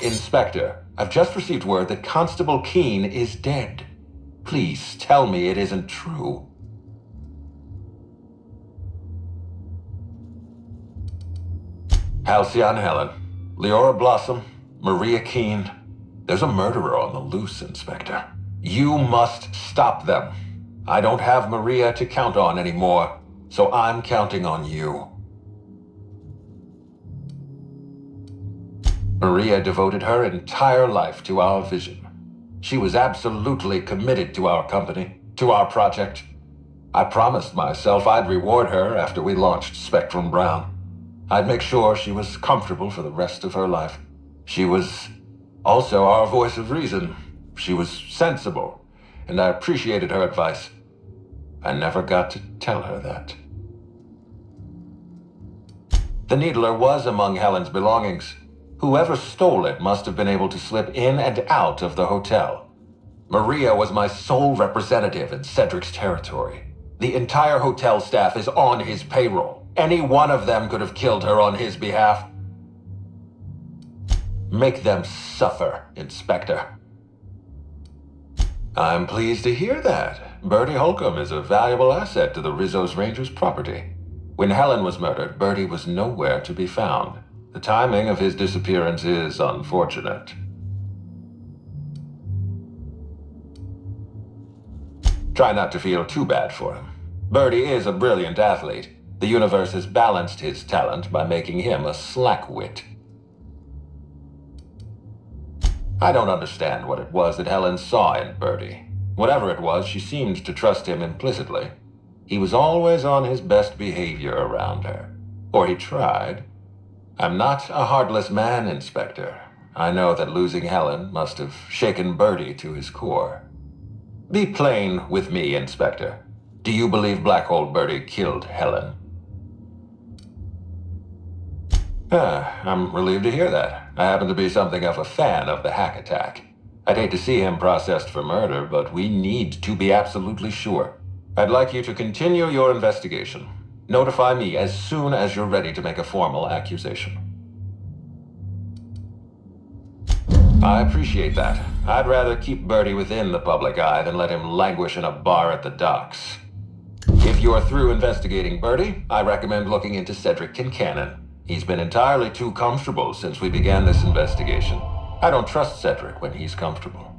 Inspector, I've just received word that Constable Keene is dead. Please tell me it isn't true. Halcyon Helen, Leora Blossom, Maria Keene. There's a murderer on the loose, Inspector. You must stop them. I don't have Maria to count on anymore, so I'm counting on you. Maria devoted her entire life to our vision. She was absolutely committed to our company, to our project. I promised myself I'd reward her after we launched Spectrum Brown. I'd make sure she was comfortable for the rest of her life. She was also our voice of reason. She was sensible, and I appreciated her advice. I never got to tell her that. The Needler was among Helen's belongings. Whoever stole it must have been able to slip in and out of the hotel. Maria was my sole representative in Cedric's territory. The entire hotel staff is on his payroll. Any one of them could have killed her on his behalf. Make them suffer, Inspector. I'm pleased to hear that. Bertie Holcomb is a valuable asset to the Rizzo's Rangers property. When Helen was murdered, Bertie was nowhere to be found. The timing of his disappearance is unfortunate. Try not to feel too bad for him. Bertie is a brilliant athlete. The universe has balanced his talent by making him a slackwit. I don't understand what it was that Helen saw in Bertie. Whatever it was, she seemed to trust him implicitly. He was always on his best behavior around her. Or he tried. I'm not a heartless man, Inspector. I know that losing Helen must have shaken Bertie to his core. Be plain with me, Inspector. Do you believe Black Hole Bertie killed Helen? I'm relieved to hear that. I happen to be something of a fan of the hack attack. I'd hate to see him processed for murder, but we need to be absolutely sure. I'd like you to continue your investigation. Notify me as soon as you're ready to make a formal accusation. I appreciate that. I'd rather keep Bertie within the public eye than let him languish in a bar at the docks. If you're through investigating Bertie, I recommend looking into Cedric Kincannon. He's been entirely too comfortable since we began this investigation. I don't trust Cedric when he's comfortable.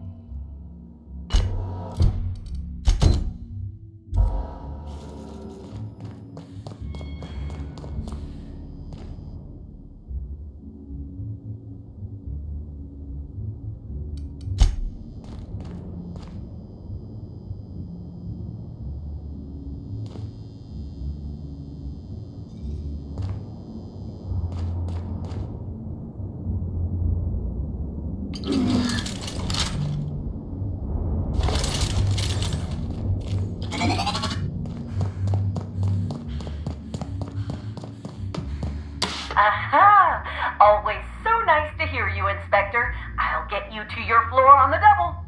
Aha! Always so nice to hear you, Inspector. I'll get you to your floor on the double.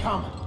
come.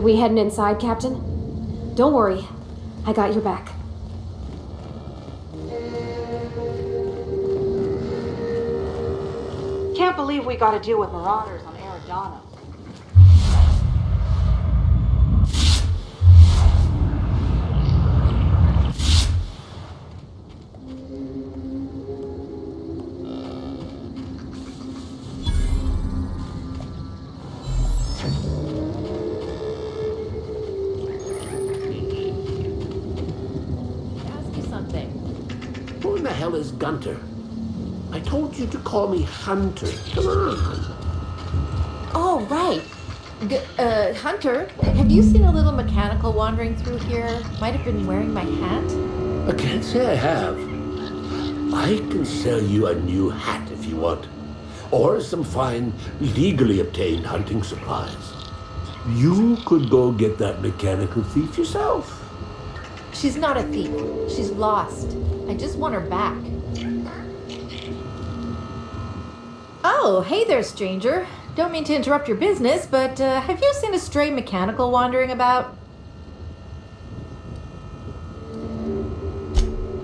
We heading inside, Captain? Don't worry. I got your back. Can't believe we gotta deal with marauders on Eridano. Ask you something. Who in the hell is Gunter? I told you to call me Hunter. Come on. Oh, right. Hunter, have you seen a little mechanical wandering through here? Might have been wearing my hat. I can't say I have. I can sell you a new hat if you want. Or some fine, legally obtained hunting supplies. You could go get that mechanical thief yourself. She's not a thief. She's lost. I just want her back. Oh, hey there, stranger. Don't mean to interrupt your business, but have you seen a stray mechanical wandering about?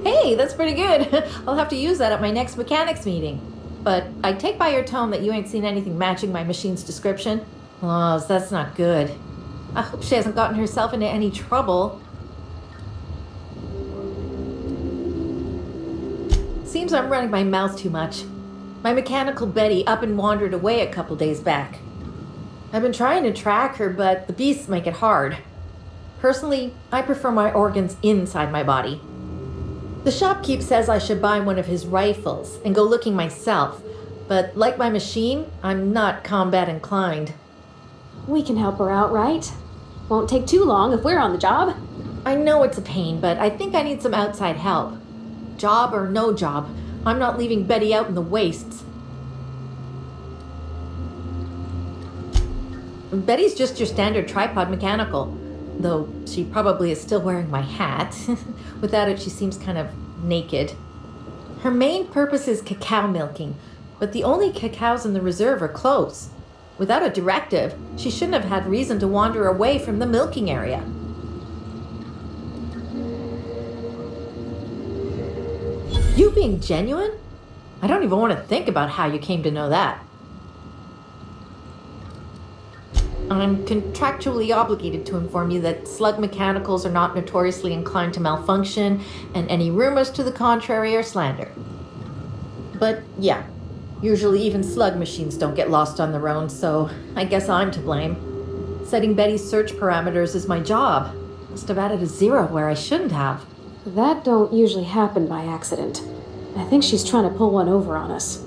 Hey, that's pretty good. I'll have to use that at my next mechanics meeting. But I take by your tone that you ain't seen anything matching my machine's description. Oh, that's not good. I hope she hasn't gotten herself into any trouble. Seems I'm running my mouth too much. My mechanical Betty up and wandered away a couple days back. I've been trying to track her, but the beasts make it hard. Personally, I prefer my organs inside my body. The shopkeep says I should buy one of his rifles and go looking myself, but like my machine, I'm not combat inclined. We can help her out, right? Won't take too long if we're on the job. I know it's a pain, but I think I need some outside help. Job or no job, I'm not leaving Betty out in the wastes. Betty's just your standard tripod mechanical, though she probably is still wearing my hat. Without it, she seems kind of naked. Her main purpose is cacao milking, but the only cacaos in the reserve are closed. Without a directive, she shouldn't have had reason to wander away from the milking area. You being genuine? I don't even want to think about how you came to know that. I'm contractually obligated to inform you that slug mechanicals are not notoriously inclined to malfunction, and any rumors to the contrary are slander. But yeah, usually even slug machines don't get lost on their own, so I guess I'm to blame. Setting Betty's search parameters is my job. Must have added a 0 where I shouldn't have. That don't usually happen by accident. I think she's trying to pull one over on us.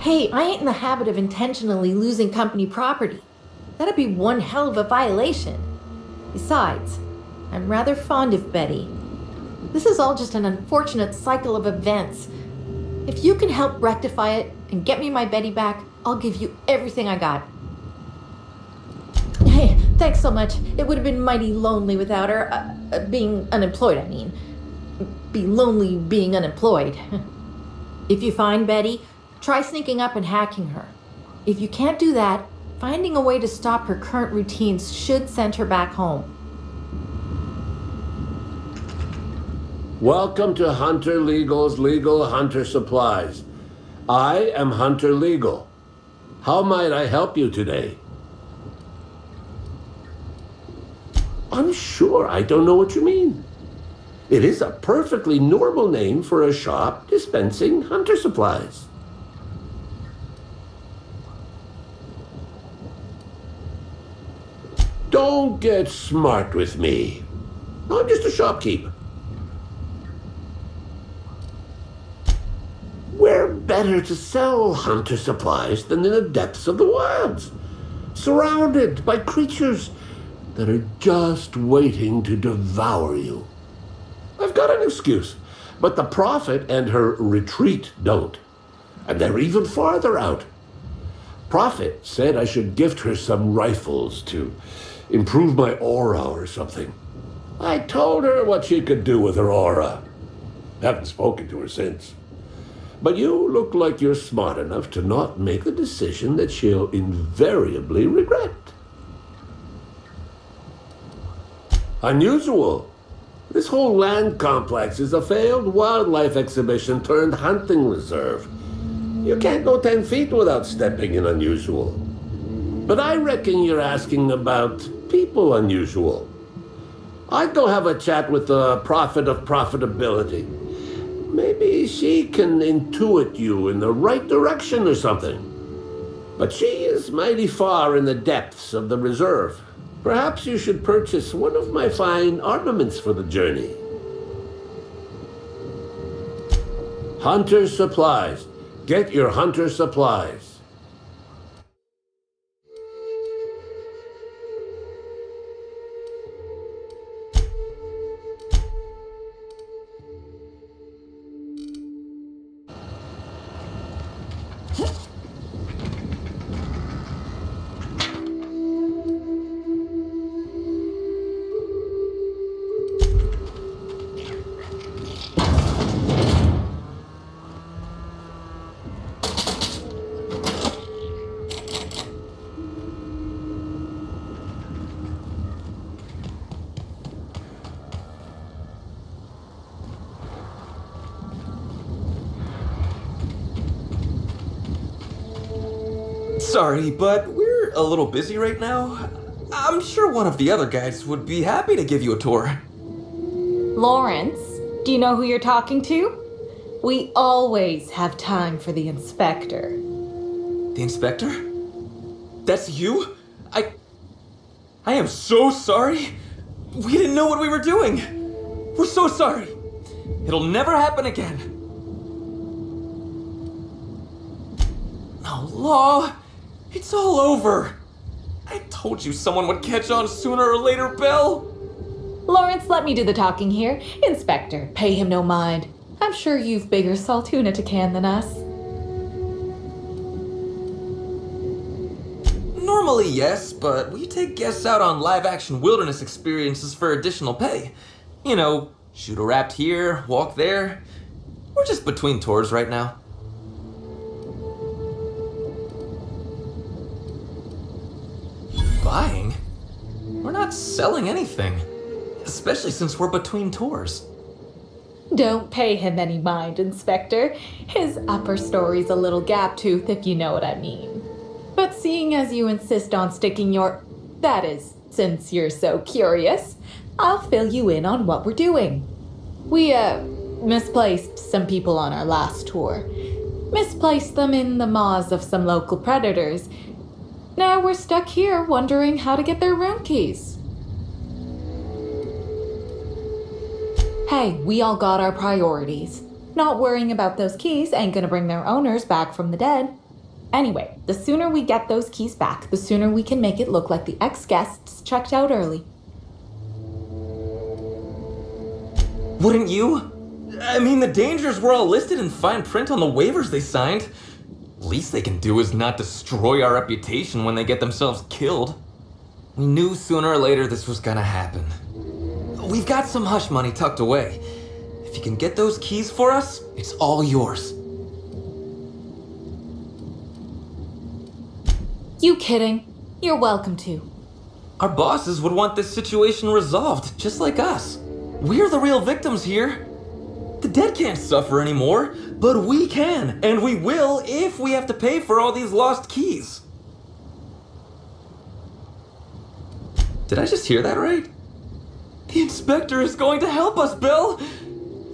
Hey, I ain't in the habit of intentionally losing company property. That'd be one hell of a violation. Besides, I'm rather fond of Betty. This is all just an unfortunate cycle of events. If you can help rectify it and get me my Betty back, I'll give you everything I got. Hey, thanks so much. It would have been mighty lonely without her. Being unemployed, I mean. Be lonely being unemployed. If you find Betty, try sneaking up and hacking her. If you can't do that, finding a way to stop her current routines should send her back home. Welcome to Hunter Legal's Legal Hunter Supplies. I am Hunter Legal. How might I help you today? I'm sure I don't know what you mean. It is a perfectly normal name for a shop dispensing hunter supplies. Don't get smart with me. I'm just a shopkeep. Where better to sell hunter supplies than in the depths of the wilds, surrounded by creatures that are just waiting to devour you? I've got an excuse, but the Prophet and her retreat don't. And they're even farther out. Prophet said I should gift her some rifles to improve my aura or something. I told her what she could do with her aura. Haven't spoken to her since. But you look like you're smart enough to not make a decision that she'll invariably regret. Unusual. This whole land complex is a failed wildlife exhibition turned hunting reserve. You can't go 10 feet without stepping in unusual. But I reckon you're asking about people unusual. I'd go have a chat with the prophet of profitability. Maybe she can intuit you in the right direction or something. But she is mighty far in the depths of the reserve. Perhaps you should purchase one of my fine armaments for the journey. Hunter supplies. Get your hunter supplies. Sorry, but we're a little busy right now. I'm sure one of the other guys would be happy to give you a tour. Lawrence, do you know who you're talking to? We always have time for the inspector. The inspector? That's you? I am so sorry. We didn't know what we were doing. We're so sorry. It'll never happen again. Oh, Law. It's all over. I told you someone would catch on sooner or later, Bill. Lawrence, let me do the talking here. Inspector, pay him no mind. I'm sure you've bigger saltuna to can than us. Normally, yes, but we take guests out on live-action wilderness experiences for additional pay. You know, shoot a raft here, walk there. We're just between tours right now. Buying? We're not selling anything. Especially since we're between tours. Don't pay him any mind, Inspector. His upper story's a little gap-toothed, if you know what I mean. But seeing as you insist on sticking your... That is, since you're so curious, I'll fill you in on what we're doing. We, misplaced some people on our last tour. Misplaced them in the maws of some local predators. Now we're stuck here wondering how to get their room keys. Hey, we all got our priorities. Not worrying about those keys ain't gonna bring their owners back from the dead. Anyway, the sooner we get those keys back, the sooner we can make it look like the ex-guests checked out early. Wouldn't you? I mean, the dangers were all listed in fine print on the waivers they signed. Least they can do is not destroy our reputation when they get themselves killed. We knew sooner or later this was gonna happen. We've got some hush money tucked away. If you can get those keys for us, it's all yours. You kidding? You're welcome to. Our bosses would want this situation resolved, just like us. We're the real victims here. The dead can't suffer anymore, but we can, and we will if we have to pay for all these lost keys. Did I just hear that right? The inspector is going to help us, Bill!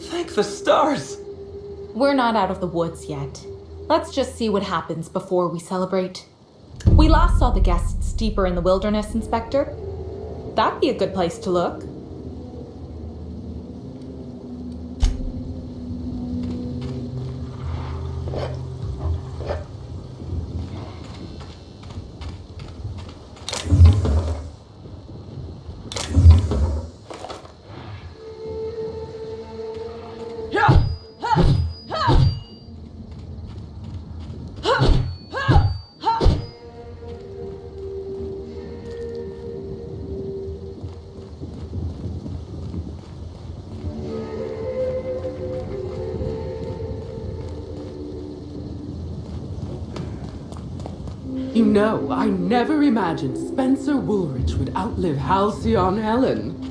Thank the stars! We're not out of the woods yet. Let's just see what happens before we celebrate. We last saw the guests deeper in the wilderness, Inspector. That'd be a good place to look. You know, I never imagined Spencer Woolrich would outlive Halcyon Helen.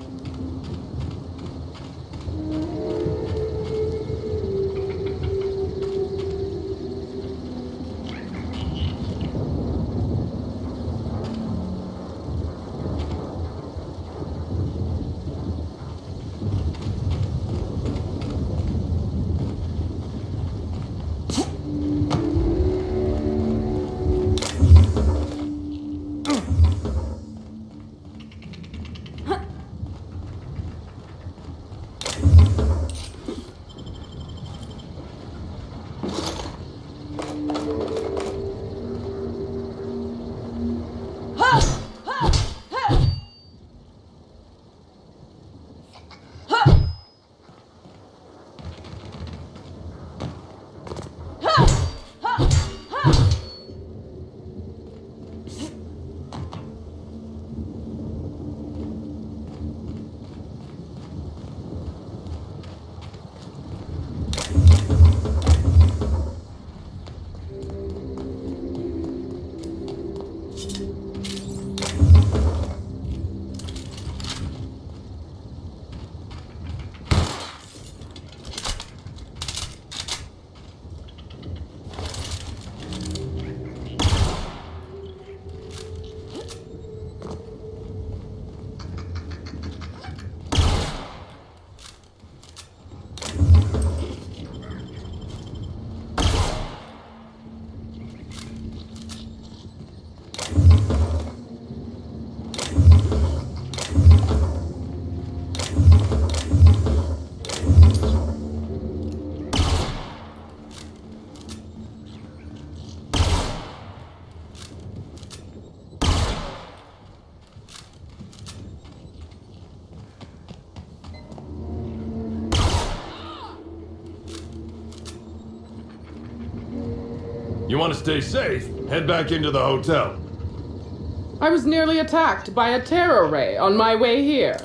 You want to stay safe? Head back into the hotel. I was nearly attacked by a terror ray on my way here.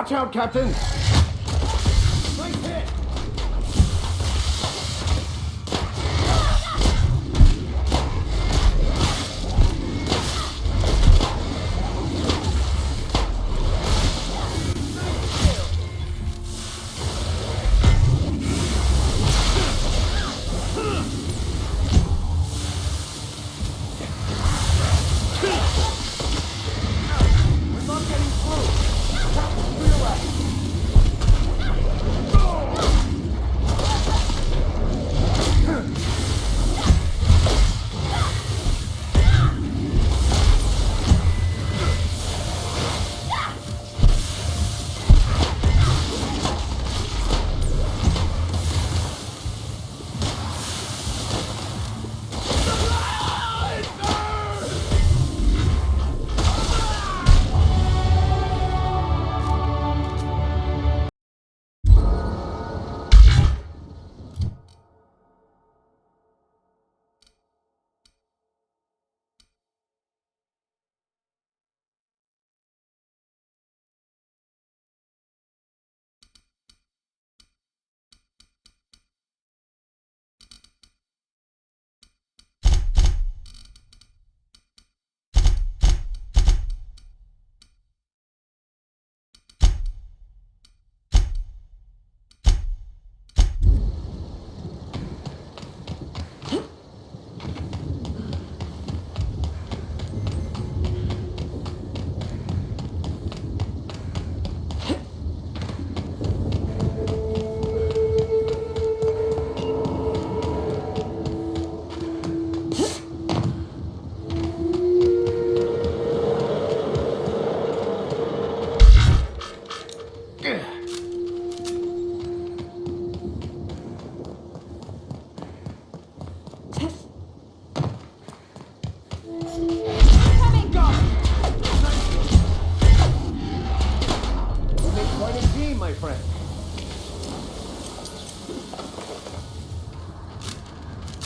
Watch out, Captain! Nice hit!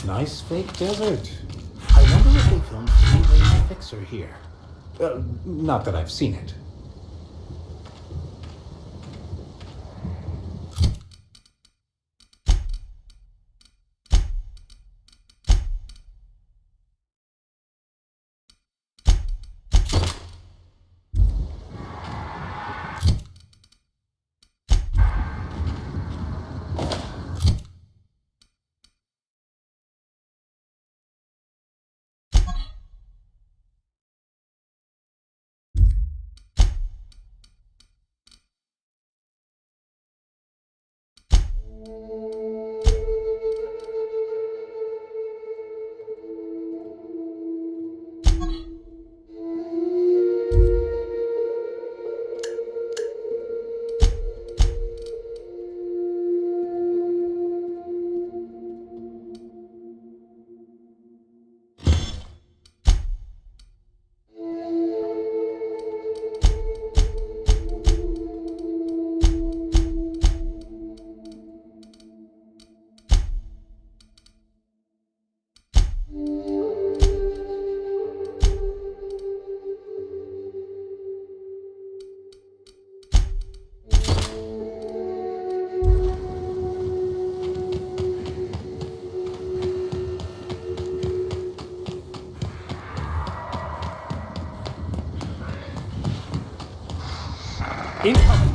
Nice fake desert. I wonder if they filmed Three-Way Fixer here. Not that I've seen it. Incoming!